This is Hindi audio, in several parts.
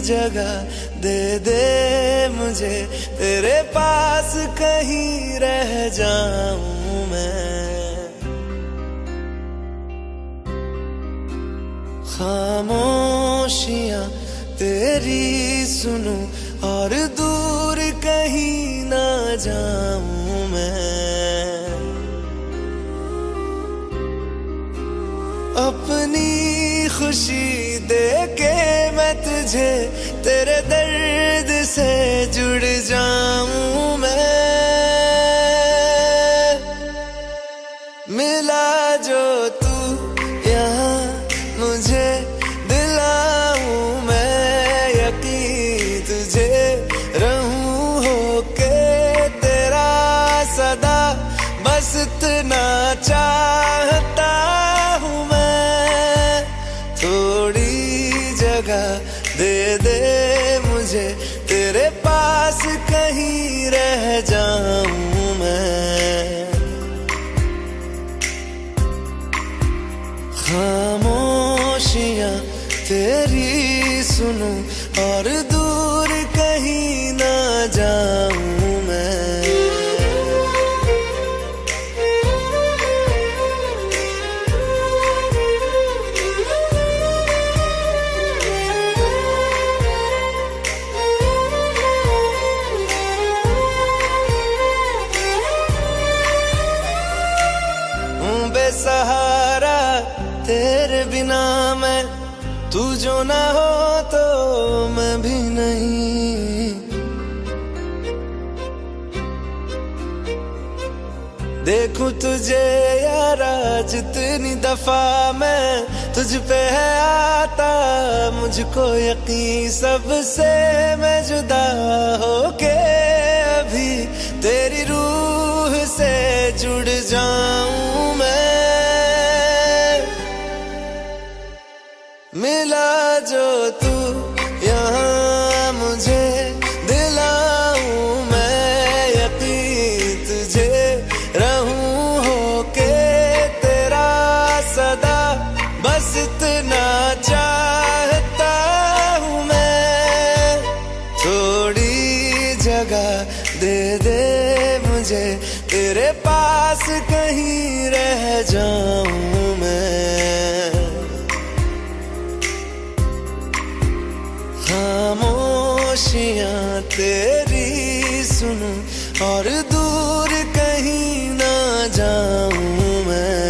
जगह दे दे मुझे, तेरे पास कहीं रह जाऊं मैं। खामोशियां तेरी सुनूं और दूर कहीं ना जाऊं मैं। अपनी खुशी दे के मैं तुझे, तेरे दर्द से जुड़ जाऊं मैं। मिला जो तू यहाँ मुझे, दिलाऊं मैं यकीन तुझे, रहूं होके तेरा सदा, बस इतना चाहता हूँ मैं। थोड़ी जगह दे दे मुझे, तेरे पास कहीं रह जाऊं मैं। खामोशियां तेरी सुनूं और दूर कहीं ना जाऊं मैं। बेसहारा तेरे बिना मैं, तू जो ना हो तो मैं भी नहीं। देखूं तुझे यारा जितनी दफा मैं, तुझ पे है आता मुझको यकीन, सबसे मैं जुदा होके अभी तेरी रूह से जुड़ जाऊं मैं। मिला जो तू यहाँ मुझे, दिलाऊं मैं यकीन तुझे, रहूं होके तेरा सदा, बस इतना चाहता हूँ मैं। थोड़ी जगह दे दे मुझे, तेरे पास कहीं रह जाऊं मैं। खामोशियां तेरी सुनूं और दूर कहीं ना जाऊं मैं।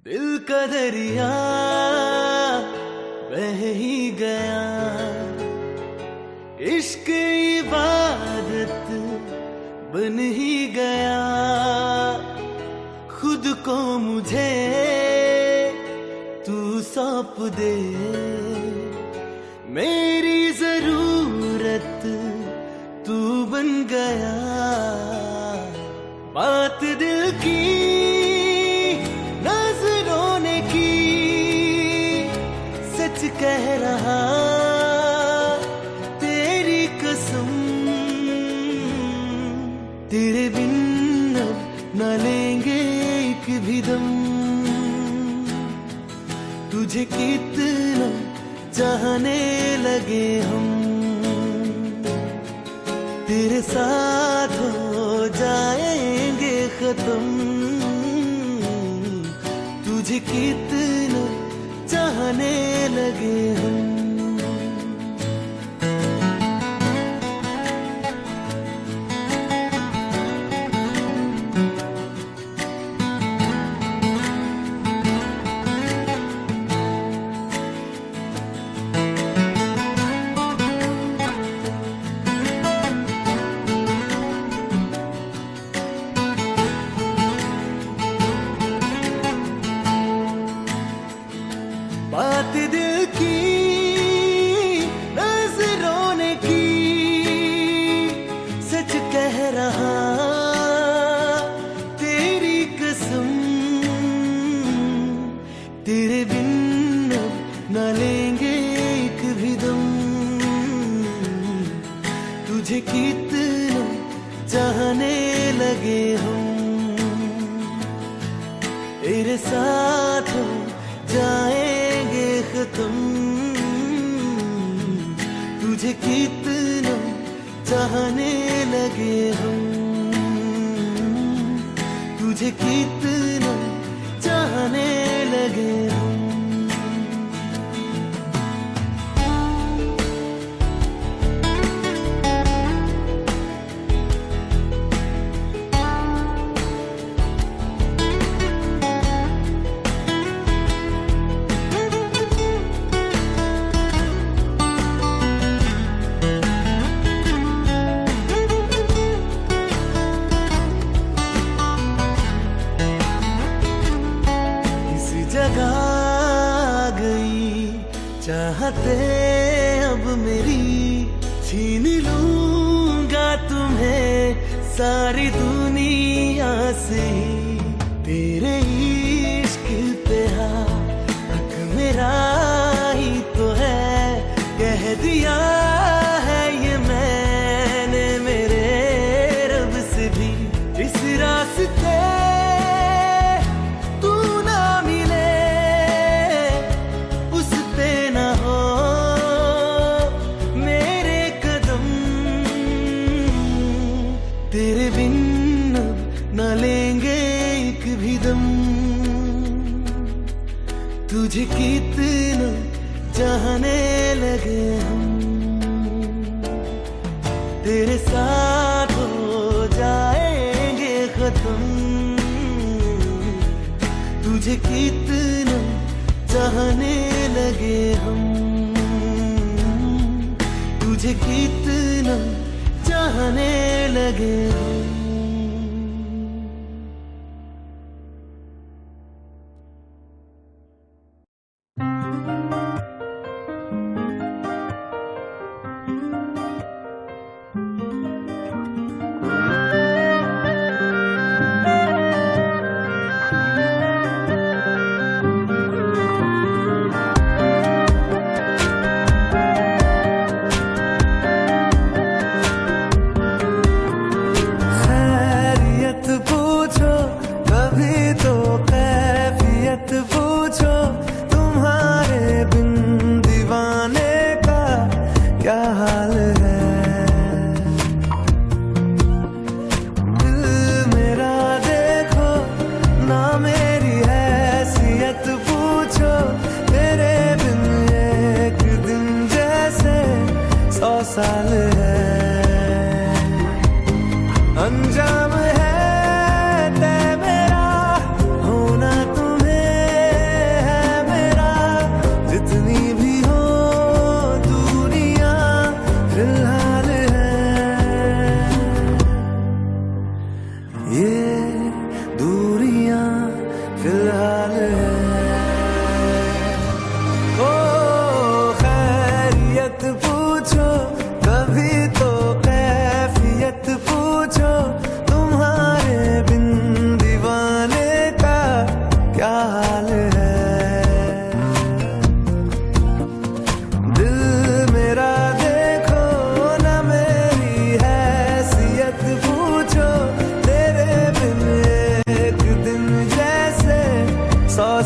दिल का दरिया बह ही गया, इश्क इबादत बन ही गया। खुद को मुझे तू सौंप दे, मेरी जरूरत तू बन गया। बात दिल की कह रहा, तेरी कसम, तेरे बिन अब न लेंगे एक भी दम। तुझे कितना चाहने लगे हम, तेरे साथ हो जाएंगे खत्म। तुझे कितना चाहने लगे हम। बात दिल की तुझे कितना चाहने लगे हम, तेरे साथ हो जाएंगे खत्म। तुझे कितना चाहने लगे हम, तुझे कितना चाहने लगे हम। जगा गई चाहते अब मेरी, छीन लूंगा तुम्हें सारी दुनिया से। तेरे इश्क पे हक मेरा ही तो है, कह दिया है ये मैंने मेरे रब से भी। इस रास्ते तेरे बिन अब न लेंगे एक भी दम। तुझे कितना चाहने लगे हम, तेरे साथ हो जाएंगे खत्म। तुझे कितना चाहने लगे हम, तुझे कितना चाहने लगे हम। पूछो तुम्हारे बिन दीवाने का क्या हाल है। दिल मेरा देखो ना मेरी हैसियत पूछो, तेरे बिन एक दिन जैसे 100 साल है। अंजाम है तय मेरा होना, जितनी भी हो दूरियां फिलहाल है। ये दूरियां फिलहाल है। ओ खैरियत पूछो कभी तो कैफियत पूछो, तुम्हारे बिन दीवाने का क्या हाल है।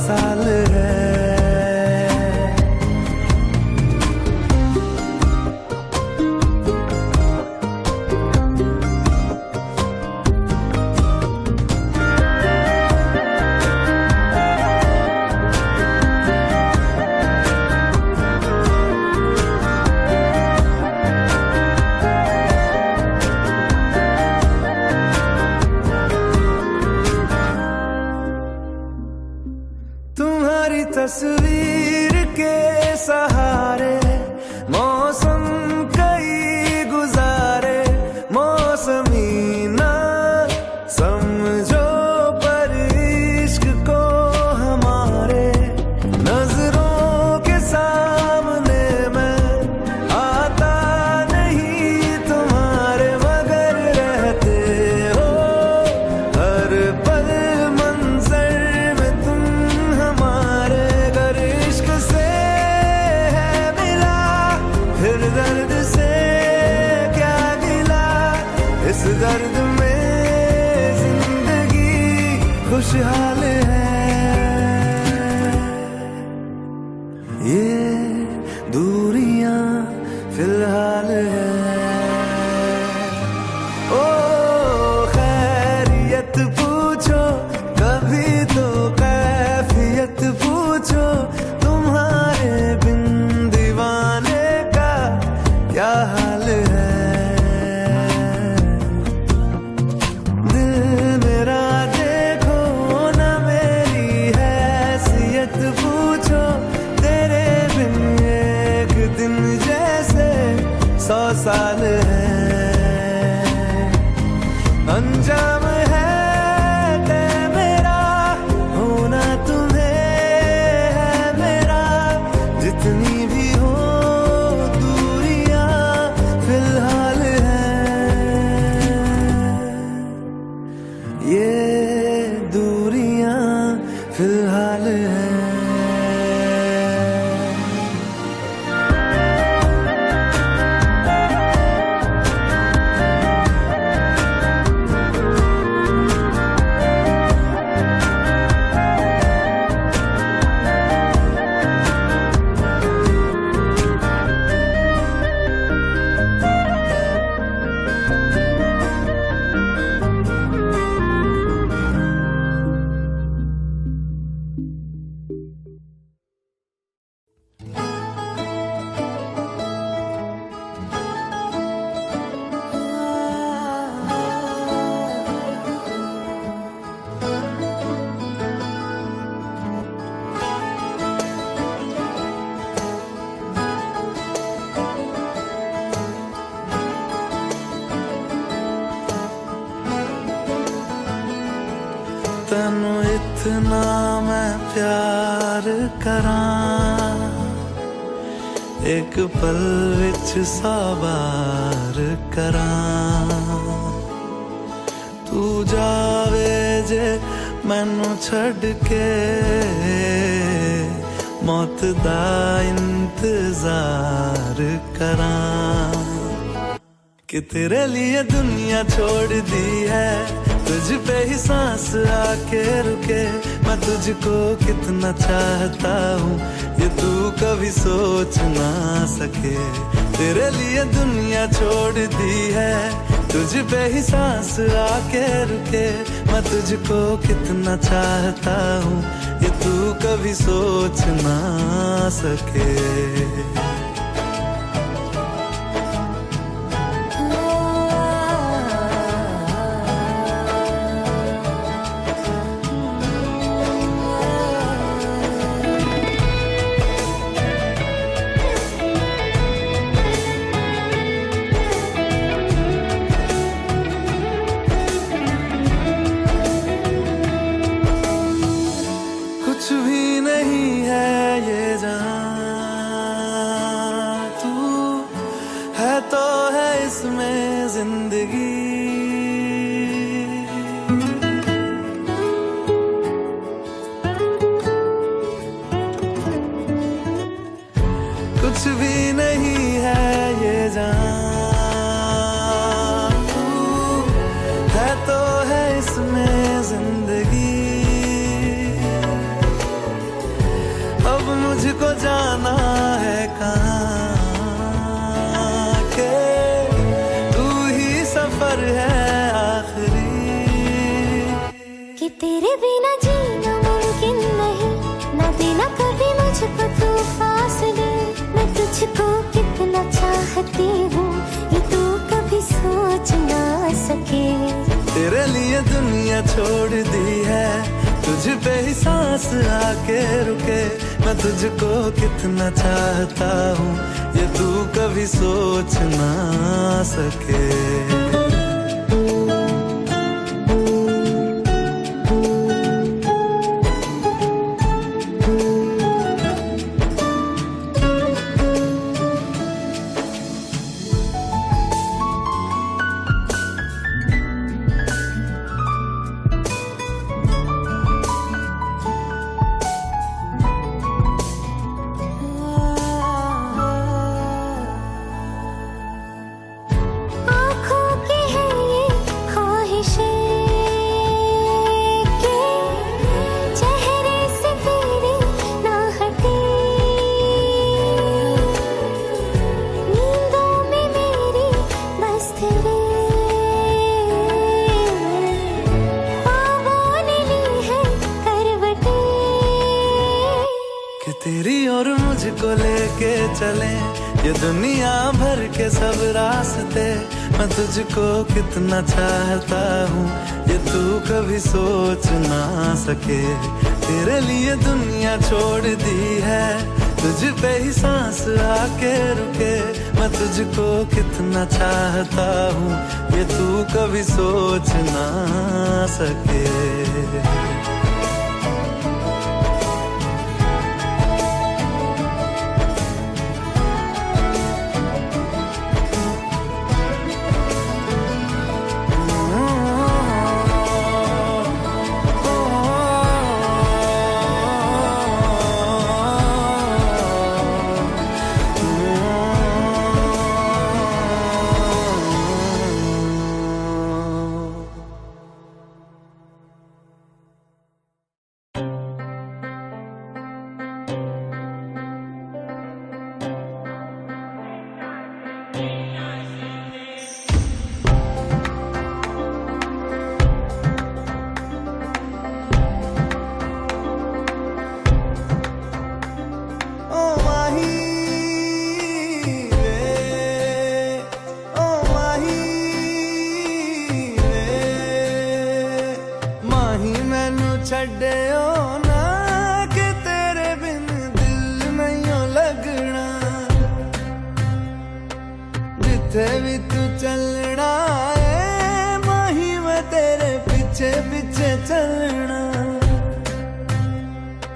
साल है। तुम्हारी तस्वीर के सहारे मौसम कई गुजारे, मौसमी ना समझो पर इश्क को हमारे। नजरों के सामने मैं आता नहीं तुम्हारे, मगर रहते हो हर पल मंजर में तुम हमारे। अगर इश्क से है मिला फिर दर्द से क्या गिला, इस दर्द में जिंदगी खुशहाल है। ये दूरियां फिलहाल है। ओ खैरियत पूछो कभी तो कैफियत पूछो, तुम्हारे बिन दीवाने का क्या हाल है। दिल मेरा देखो ना मेरी हैसियत पूछो, तेरे बिन एक दिन जैसे 100 साल है। अंजाम है तय मेरा, होना तुम्हें है मेरा, जितनी भी हो दूरियां फिलहाल है। ये दूरियां फिलहाल है। तैनू इतना मैं प्यार करां, एक पल विच 100 बार करां। तू जावे जे मैनू छड़ के, मौत दा इंतजार करां। कि तेरे लिए दुनिया छोड़ दी है, तुझ पे ही सांस आके रुके। मैं तुझको कितना चाहता हूँ ये तू कभी सोच ना सके। तेरे लिए दुनिया छोड़ दी है, तुझ पे ही सांस आके रुके। मैं तुझको कितना चाहता हूँ ये तू कभी सोच ना सके। कुछ भी नहीं है ये जहां, तू है तो है इसमें जिंदगी। कुछ भी नहीं है ये जहां, तू है तो है इसमें जिंदगी। अब मुझको जाना है कहाँ के, तू ही सफर है आखिरी। कि तेरे बिना जीना मुमकिन नहीं, ना देना कभी मुझको तू फासले। मैं तुझको कितना चाहती हूँ ये तू कभी सोच ना सके। तेरे लिए दुनिया छोड़ दी है, तुझ पे ही सांस आके रुके। मैं तुझको कितना चाहता हूँ ये तू कभी सोच ना सके। चले ये दुनिया भर के सब रास्ते, मैं तुझको कितना चाहता हूँ ये तू कभी सोच ना सके। तेरे लिए दुनिया छोड़ दी है, तुझ पे ही सांस आके रुके, मैं तुझको कितना चाहता हूँ ये तू कभी सोच ना सके। ਛੱਡਿਓ ਨਾ ਕਿ ਤੇਰੇ ਬਿਨ ਦਿਲ ਨਹੀਂ ਲੱਗਣਾ, ਜਿੱਥੇ ਵੀ ਤੂੰ ਚੱਲਣਾ ਏ ਮਾਹੀ ਮੈਂ ਤੇਰੇ ਪਿੱਛੇ ਪਿੱਛੇ ਚੱਲਣਾ।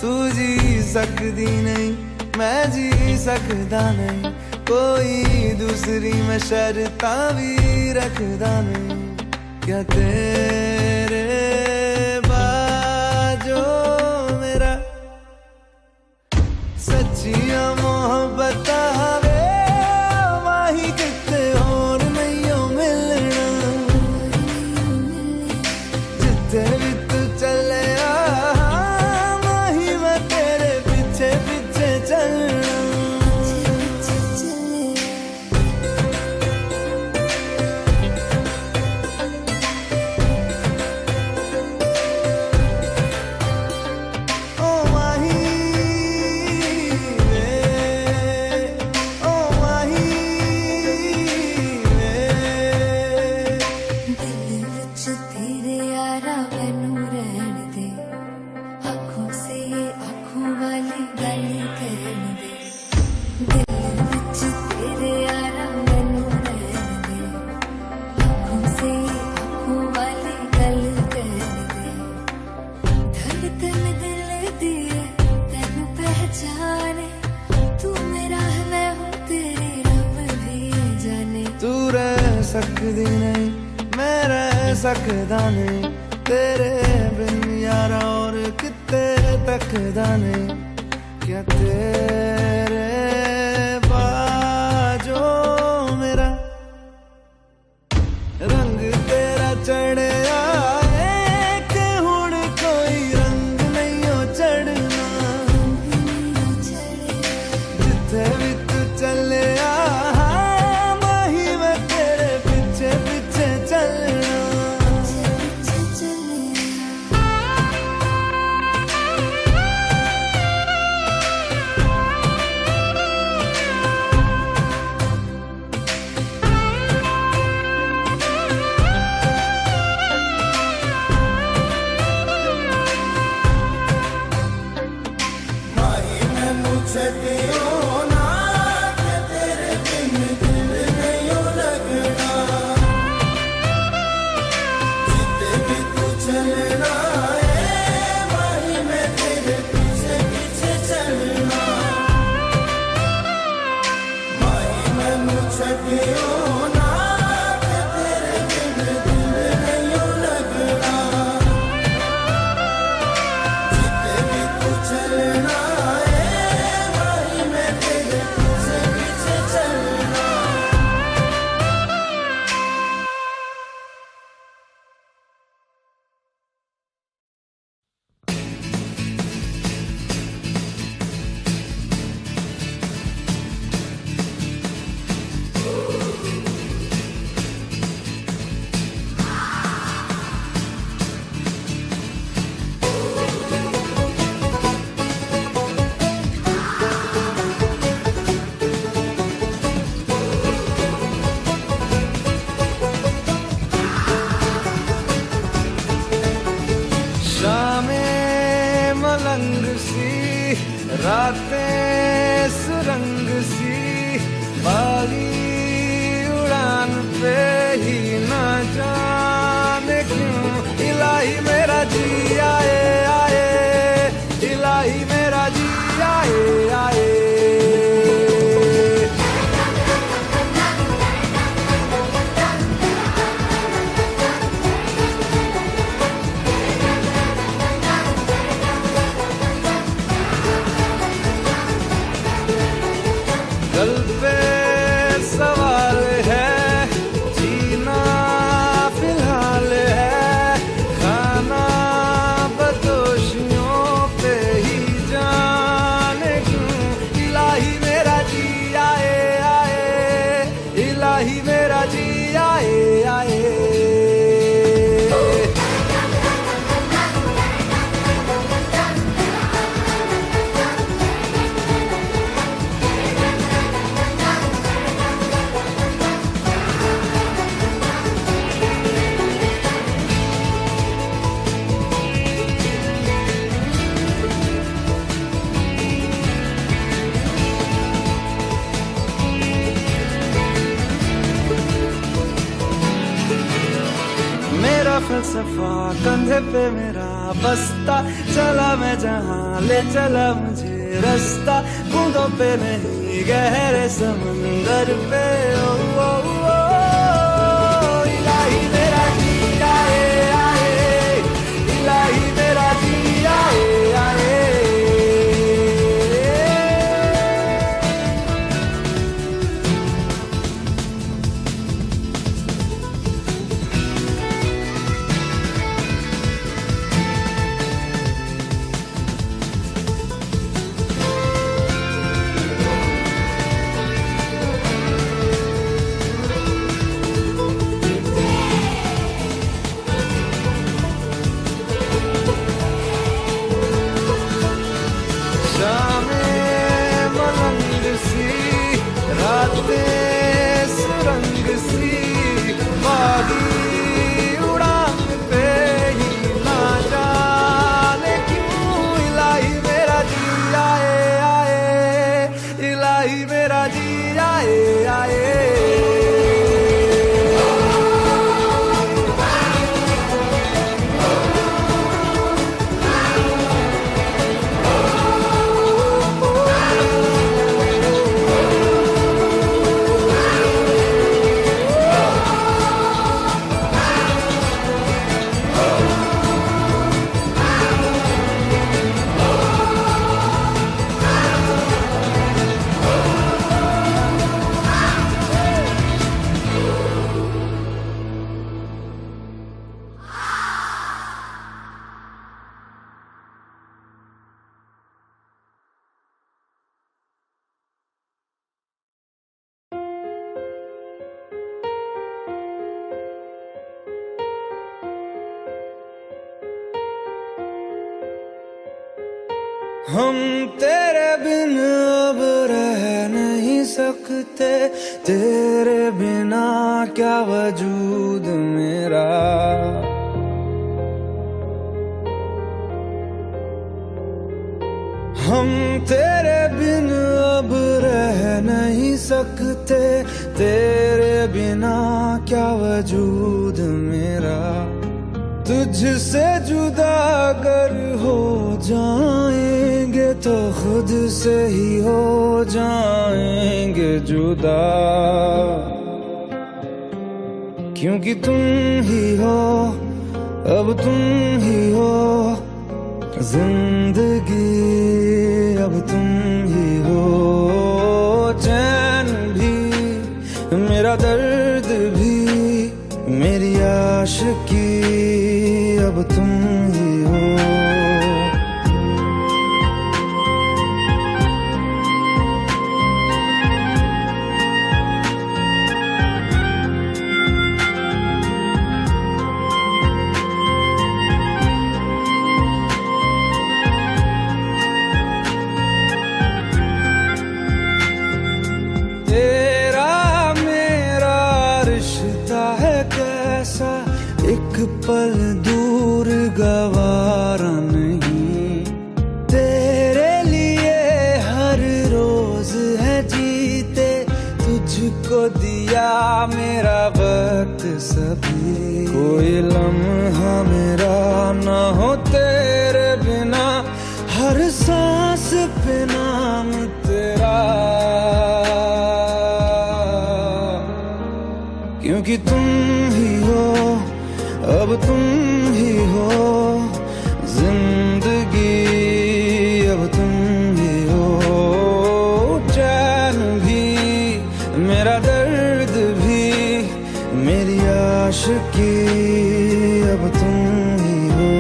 ਤੂੰ ਜੀ ਸਕਦੀ ਨਹੀਂ ਮੈਂ ਜੀ ਸਕਦਾ ਨਹੀਂ, ਕੋਈ ਦੂਸਰੀ ਮੈਂ ਸ਼ਰਤਾਂ ਵੀ ਰੱਖਦਾ ਨਹੀਂ। क्या तेरे बाजो मेरा सच्चियां मोहब्बत वे माही किते और नहीं हो मिलना, जिथे भी तू चले माही मैं तेरे पीछे पीछे चलना। सकदी नहीं मैं रह सकदा नहीं तेरे बिन यारा, और किते तकदा नहीं। क्या तेरे बाजो मेरा रंग तेरा चढ़िया कि हुण कोई रंग नहीं हो चढ़ना, जिथे भी तू चले मेरा जी आए आए। मेरा फलसफा कंधे पे मेरा बस्ता, चला मैं जहाँ ले चला मुझे रास्ता, बूंदों पे नहीं गहरे समंदर पे। ओ, ओ, ओ, इलाही मेरा जी आए आए, इलाही मेरा जी आए आए। सुरंग सी बागी उड़ान पे ही ना जाने क्यों, इलाही मेरा जी आए आए, इलाही मेरा जी आए आए। हम तेरे बिन अब रह नहीं सकते, तेरे बिना क्या वजूद मेरा। हम तेरे बिन अब रह नहीं सकते, तेरे बिना क्या वजूद मेरा। तुझसे जुदा अगर हो जाएंगे तो खुद से ही हो जाएंगे जुदा, क्योंकि तुम ही हो, अब तुम ही हो जिंदगी, अब तुम ही हो। चैन भी मेरा दर्द भी मेरी आशिकी, अब तुम ही हो। तेरा मेरा रिश्ता है कैसा, एक पल दूर गवारा नहीं। तेरे लिए हर रोज है जीते, तुझको दिया मेरा वक्त सभी। कोई लम्हा मेरा ना हो तेरे बिना, हर सांस पे नाम तेरा, क्योंकि तुम ही हो, अब तुम ही हो जिंदगी, अब तुम ही हो। चैन भी मेरा दर्द भी मेरी आशिकी, अब तुम ही हो।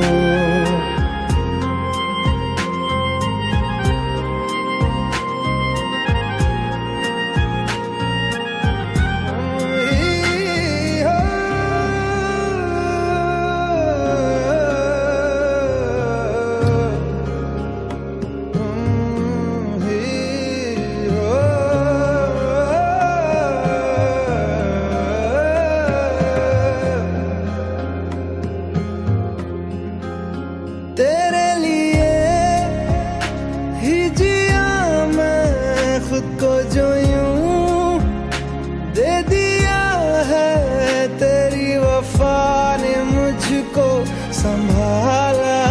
है तेरी वफा ने मुझको संभाला,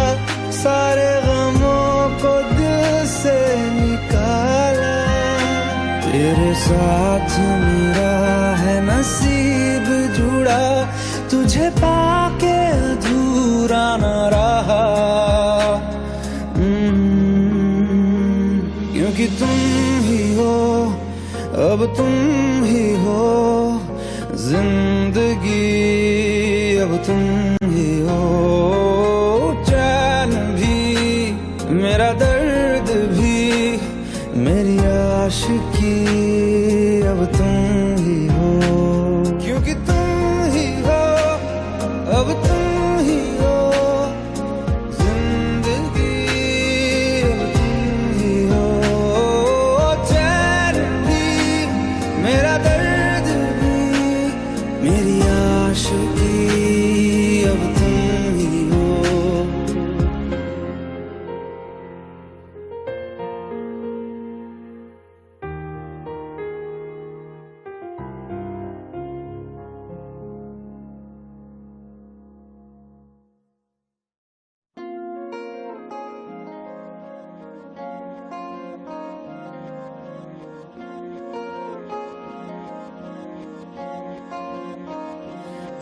सारे गमों को दिल से निकाला। तेरे साथ मेरा है नसीब जुड़ा, तुझे पाके अधूरा न रहा। क्योंकि तुम ही हो, अब तुम ही हो जिंदगी, अब तुम ही हो चैन भी, मेरा दर्द भी, मेरी आशिकी, अब तुम ही हो। क्योंकि तुम ही हो, अब तुम ही हो जिंदगी, अब तुम ही हो चैन भी, मेरा दर्द भी, मेरी आशिकी, अब तुम ही हो।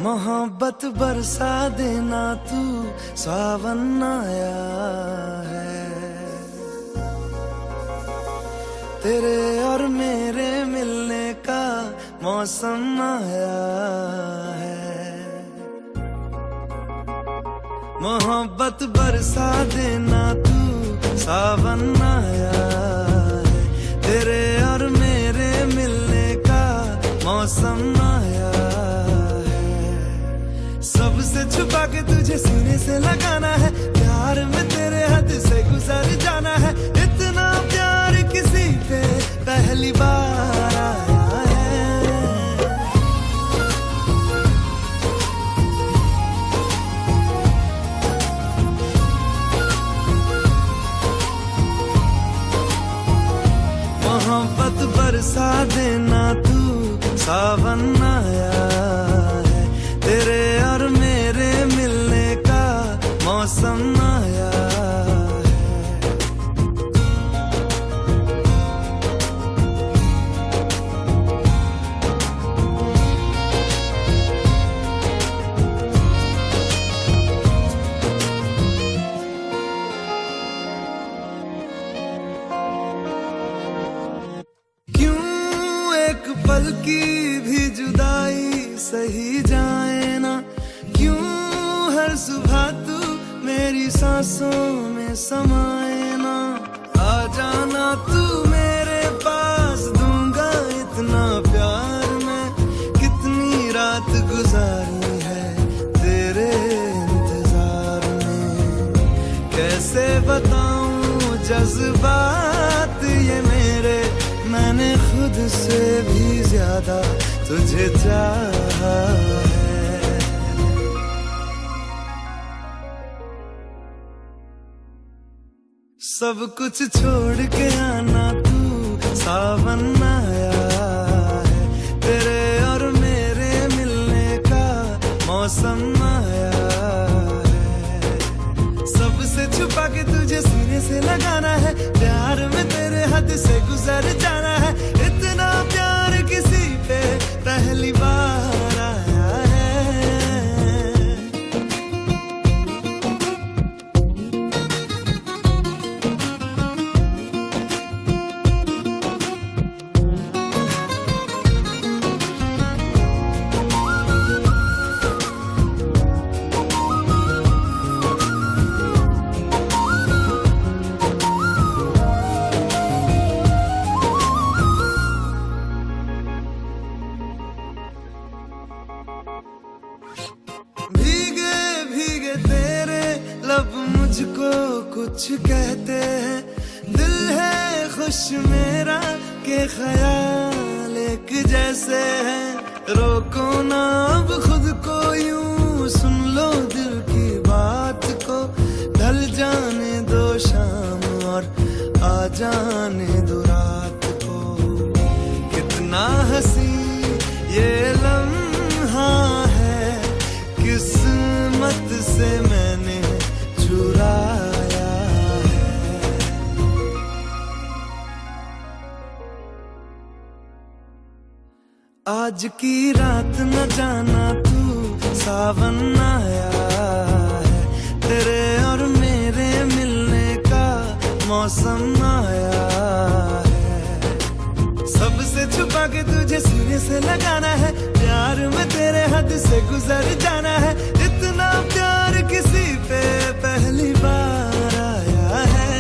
मोहब्बत बरसा देना तू, सावन आया है। तेरे और मेरे मिलने का मौसम आया है। मोहब्बत बरसा देना तू, सावन आया है। तेरे और मेरे मिलने का मौसम आया है। सबसे छुपा के तुझे सीने से लगाना है, प्यार में तेरे हद से गुजर जाना है। इतना प्यार किसी पे पहली बार आया है। मोहब्बत बरसा देना तू, सावन आया है। तेरे और मेरे मिलने का मौसम आया है। क्यों एक पल की भी जुदाई सही जाए ना, क्यों हर सुबह तू मेरी सांसों में समाए ना। आ जाना तू मेरे पास, दूंगा इतना प्यार मैं। कितनी रात गुजारी है तेरे इंतजार में, कैसे बताऊं जज्बात ये मेरे। मैंने खुद से भी ज्यादा तुझे चाहा है। सब कुछ छोड़ के आना तू, सावन आया है। तेरे और मेरे मिलने का मौसम आया है। सबसे छुपा के तुझे सीने से लगाना है, प्यार में तेरे हद से गुजर जाना है। इतना प्यार किसी पे पहली बार आया है। भीगे भीगे तेरे लब मुझको कुछ कहते हैं। दिल है खुश मेरा के ख्याल एक जैसे हैं। रोको ना अब खुद को यूं, सुन लो दिल की बात को। ढल जाने दो शाम और आ जाने दो रात को। कितना हंसी ये लम्हा आज की रात न जाना तू सावन आया है, तेरे और मेरे मिलने का मौसम आया है। सबसे छुपा के तुझे सीने से लगाना है, प्यार में तेरे हद से गुजर जाना है। इतना प्यार किसी पे पहली बार आया है।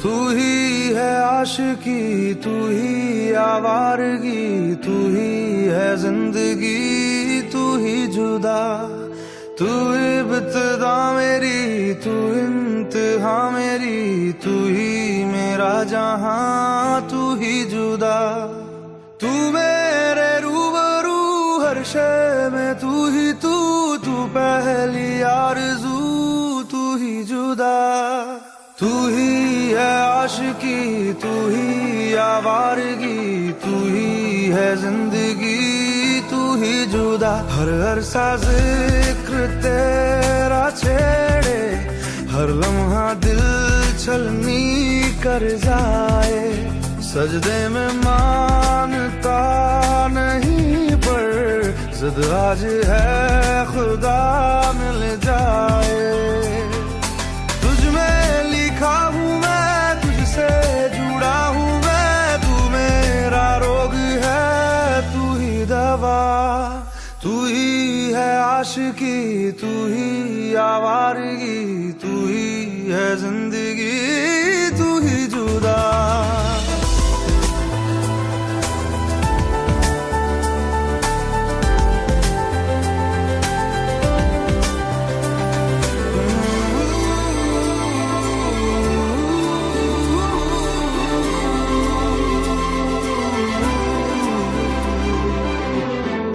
तू ही है आशिकी, तू ही आवारगी, तू ही है जिंदगी, तू ही जुदा। तू इब्तिदा मेरी, तू इंतहा मेरी, तू ही मेरा जहां, तू ही जुदा। तू मेरे रूबरू हर शय में, तू ही तू पहली आरज़ू, तू ही जुदा। तू ही है आशिकी, तू ही आवारगी, तू ही है जिंदगी, तू ही जुदा। हर सा जिक्र तेरा छेड़े, हर लम्हा दिल छलनी कर जाए। सजदे में मानता नहीं पर जिद आज है खुदा मिल जाए। तुझ में लिखा हूँ मैं, तुझसे जुड़ा हूँ मैं, तू मेरा रोग है, तू ही दवा। तू ही है आशिकी, तू ही आवारगी, तू ही है जिंदगी, तू ही जुदा।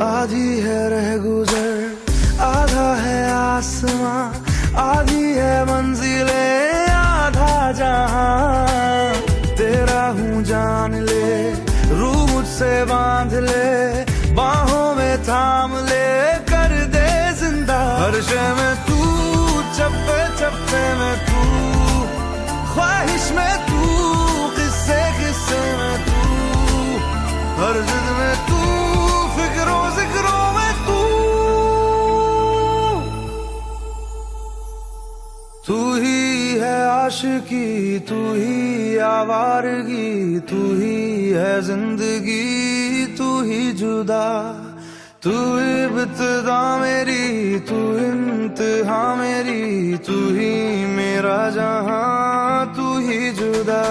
आधी है रह गुजर, आधा है आसमां, आधी है मंजिले, आधा जहां। तेरा हूँ जान ले, रूह मुझसे बांध ले, बाहों में थाम ले, कर दे जिंदा। हर शय में तू, चप्पे चप्पे में तू, ख्वाहिश में तू, किस्से किस्से में तू, हर जिद में तू, फिक्रों जिक्रों में तू। तू ही है आशिकी, तू ही आवारगी, तू ही है जिंदगी, तू ही जुदा। तू इब्तिदा मेरी, तू इंतहा मेरी, तू ही मेरा जहां, तू ही जुदा।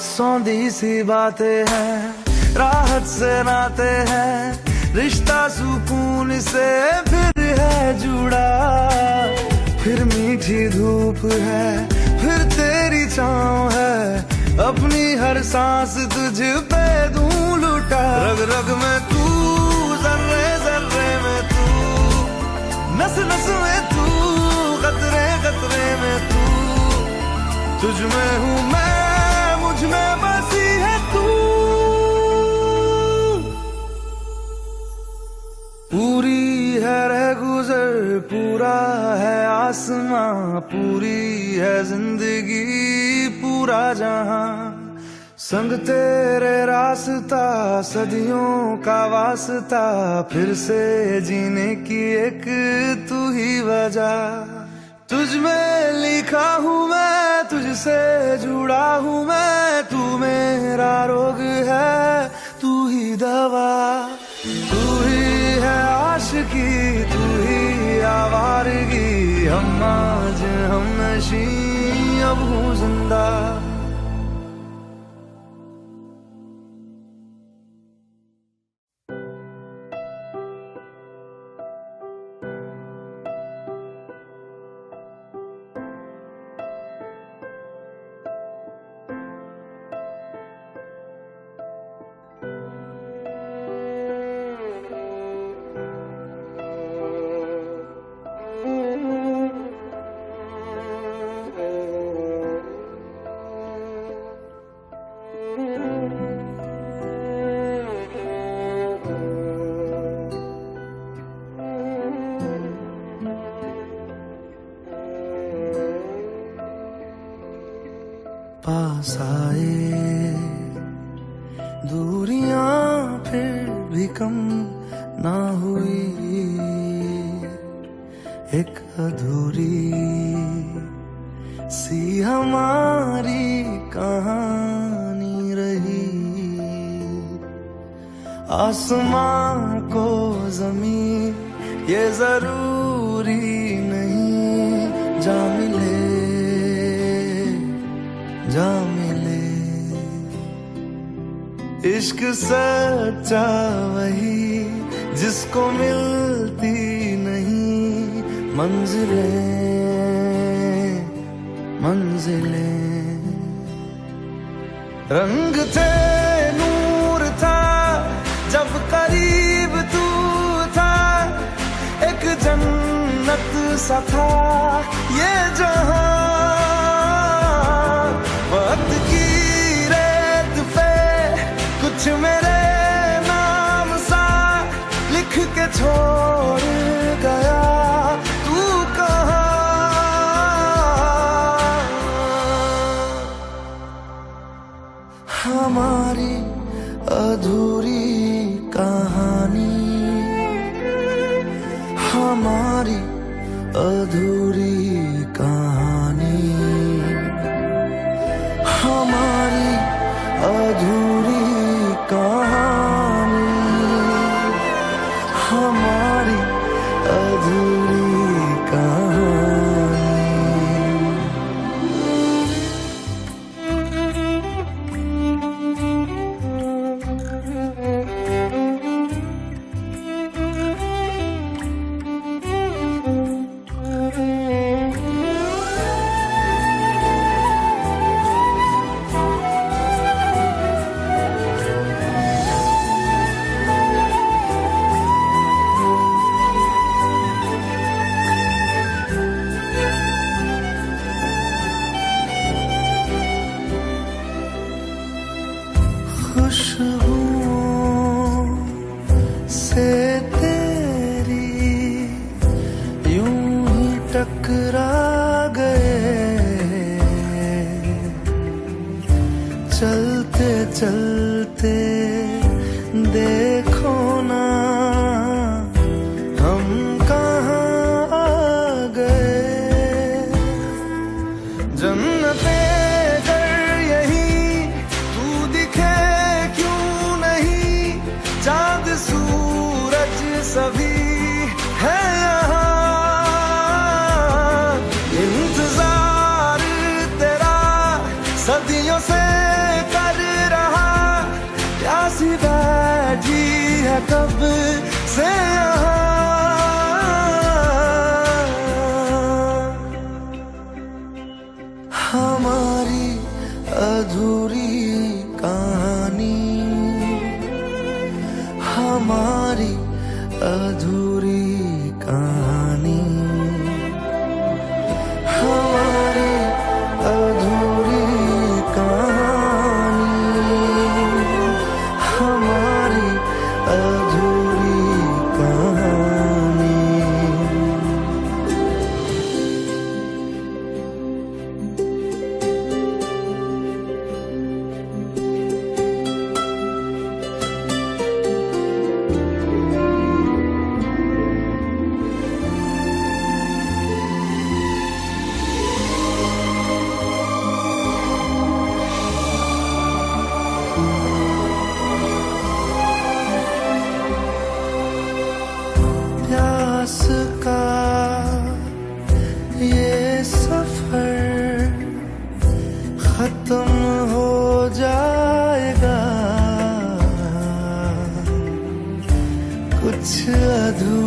सौंधी सी बातें हैं, राहत से नाते हैं, रिश्ता सुकून से फिर है जुड़ा। फिर मीठी धूप है, फिर तेरी छाँव है, अपनी हर सांस तुझ पे दूं लुटा। रग रग में तू, जर्रे जर्रे में तू, नस नस में तू, कतरे कतरे में तू, तुझ में हूँ मैं, मुझ में बसी है तू। पूरी है रह गुजर, पूरा है आसमां, पूरी है जिंदगी, पूरा जहां। संग तेरे रास्ता, सदियों का वास्ता, फिर से जीने की एक तू ही वजह। तुझ में लिखा हूँ मैं, तुझसे जुड़ा हूँ मैं, तू मेरा रोग है, तू ही दवा। तू ही है आशिकी, तू ही आवारगी, हम आज हम नशी, अब हूँ जिंदा। पास आए दूरियां फिर भी कम ना हुई, एक अधूरी सी हमारी कहानी रही। आसमां को जमीन ये जरूरी नहीं, जा मिले जा मिले। इश्क सच्चा वही जिसको मिलती नहीं मंजिलें मंजिलें। रंग थे नूर था जब करीब तू था, एक जन्नत सा था ये जहां। वक्त की रेत पे कुछ मेरे नाम सा लिख के छोड़ गया, तू कहाँ। हमारी अधूरी कहानी, हमारी अधूरी कहानी, हमारी अधूरी कहानी, हमारी अधूरी कहानी। खुशबुओं से तेरी यूं ही टकरा गए, चलते चलते देखो ना हम कहाँ आ गए। जन्नते चांद सूरज सभी है यहाँ, इंतजार तेरा सदियों से कर रहा, प्यासी बैठी है कब से यहाँ। हमारी अधूरी कहानी, हमारी अधूरी कहानी, हमारी अधूरी खत्म हो जाएगा, कुछ अधूरा